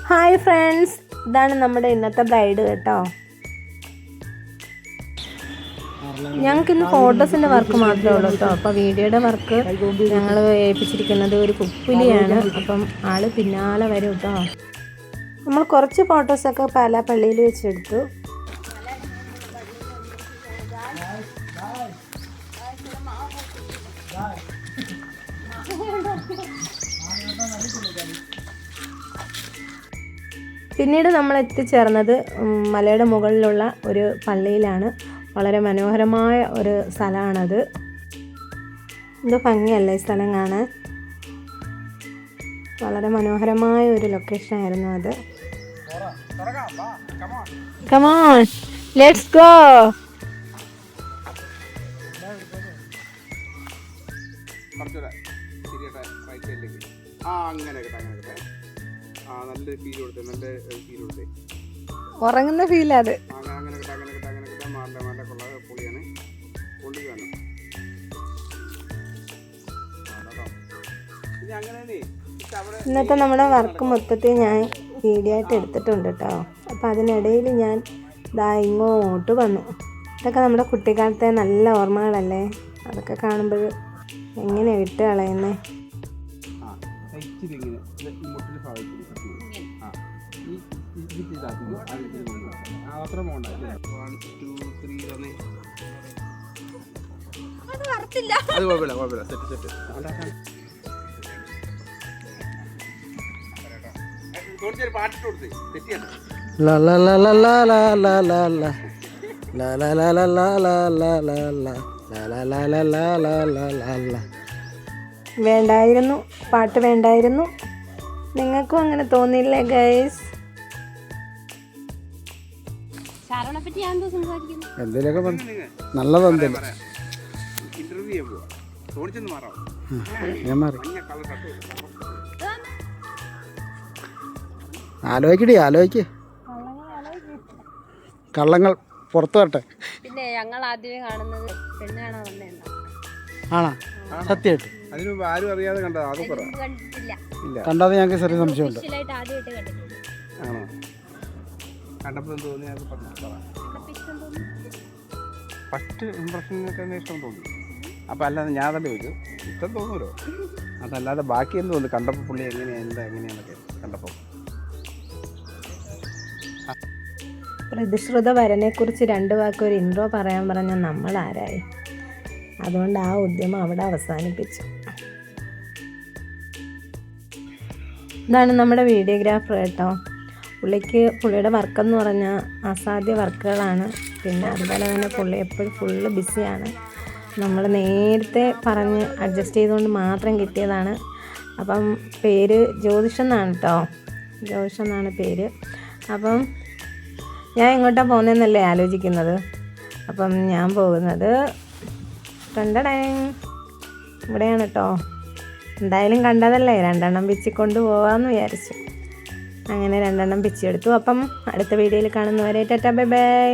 Hi friends, ഇതാണ് നമ്മുടെ ഇന്നത്തെ ബ്രൈഡ് കേട്ടോ. ഞങ്ങൾക്കിന്ന് ഫോട്ടോസിൻ്റെ വർക്ക് മാത്രമേ ഉള്ളൂ കേട്ടോ. അപ്പോൾ വീഡിയോയുടെ വർക്ക് ഞങ്ങൾ ഏൽപ്പിച്ചിരിക്കുന്നത് ഒരു കുപ്പിലിയാണ്. അപ്പം ആൾ പിന്നാലെ വരും കേട്ടോ. നമ്മൾ കുറച്ച് ഫോട്ടോസൊക്കെ പല പള്ളിയിൽ വെച്ചെടുത്തു. പിന്നീട് നമ്മൾ എത്തിച്ചേർന്നത് മലയുടെ മുകളിലുള്ള ഒരു പള്ളിയിലാണ്. വളരെ മനോഹരമായ ഒരു സ്ഥലമാണത്. ഇത് ഭംഗിയല്ലേ ഈ സ്ഥലം കാണാൻ. വളരെ മനോഹരമായ ഒരു ലൊക്കേഷൻ ആയിരുന്നു അത്. Come on, let's go. ഉറങ്ങുന്ന ഫീലാ അത്. ഇന്നത്തെ നമ്മുടെ വർക്ക് മൊത്തത്തിൽ ഞാൻ വീഡിയോ ആയിട്ട് എടുത്തിട്ടുണ്ട് കേട്ടോ. അപ്പോൾ അതിനിടയിൽ ഞാൻ ഇങ്ങോട്ട് വന്നു. ഇതൊക്കെ നമ്മുടെ കുട്ടിക്കാലത്തെ നല്ല ഓർമ്മകളല്ലേ. അതൊക്കെ കാണുമ്പോൾ എങ്ങനെയാണ് വിട്ട് കളയുന്നത്. വേണ്ടായിരുന്നു, പാട്ട് വേണ്ടായിരുന്നു. നിങ്ങൾക്കും അങ്ങനെ തോന്നിയില്ലേ ഗൈസ്? ആലോചിക്ക് കള്ളങ്ങൾ പുറത്തു വരട്ടെ. പിന്നെ ഞങ്ങൾ ആദ്യമേ കാണുന്നത് പെണ്ണാണോ ആണോ? സത്യമായിട്ട് ആരും അറിയാതെ കണ്ടത് ഞങ്ങൾക്ക് ചെറിയ സംശയമുണ്ട്. ആണോ? കണ്ടപ്പോൾ തോന്നി ഫസ്റ്റ് ഇംപ്രഷനൊക്കെ ഇഷ്ടം തോന്നി. അപ്പം അല്ലാതെ ഞാൻ തന്നെ ചോദിച്ചു ഇഷ്ടം തോന്നൂലോ. അതല്ലാതെ ബാക്കി എന്ത് തോന്നി കണ്ടപ്പോൾ പുള്ളി എങ്ങനെയാന്നൊക്കെ കണ്ടപ്പോൾ. പ്രതിശ്രുത വരനെക്കുറിച്ച് 2 വാക്ക് ഒരു ഇൻട്രോ പറയാൻ പറഞ്ഞ നമ്മൾ ആരായി? അതുകൊണ്ട് ആ ഉദ്യമം അവിടെ അവസാനിപ്പിച്ചു. ഇതാണ് നമ്മുടെ വീഡിയോഗ്രാഫർ കേട്ടോ. പുള്ളിയുടെ വർക്കെന്ന് പറഞ്ഞാൽ അസാധ്യ വർക്കുകളാണ്. പിന്നെ അതുപോലെ തന്നെ പുള്ളി എപ്പോഴും ഫുള്ള് ബിസിയാണ്. നമ്മൾ നേരത്തെ പറഞ്ഞ് അഡ്ജസ്റ്റ് ചെയ്തുകൊണ്ട് മാത്രം കിട്ടിയതാണ്. അപ്പം പേര് ജ്യോതിഷം എന്നാണ് കേട്ടോ. ജ്യോതിഷം എന്നാണ് പേര്. അപ്പം ഞാൻ എങ്ങോട്ടാണ് പോകുന്നതെന്നല്ലേ ആലോചിക്കുന്നത്. അപ്പം ഞാൻ പോകുന്നത് ഇവിടെയാണ് കേട്ടോ. എന്തായാലും കണ്ടതല്ലേ, 2 പിച്ചിക്കൊണ്ട് പോകാമെന്ന് വിചാരിച്ചു. അങ്ങനെ 2 പിച്ചെടുത്തു. അപ്പം അടുത്ത വീഡിയോയിൽ കാണുന്നവരെ ടാറ്റാ ബൈ ബൈ.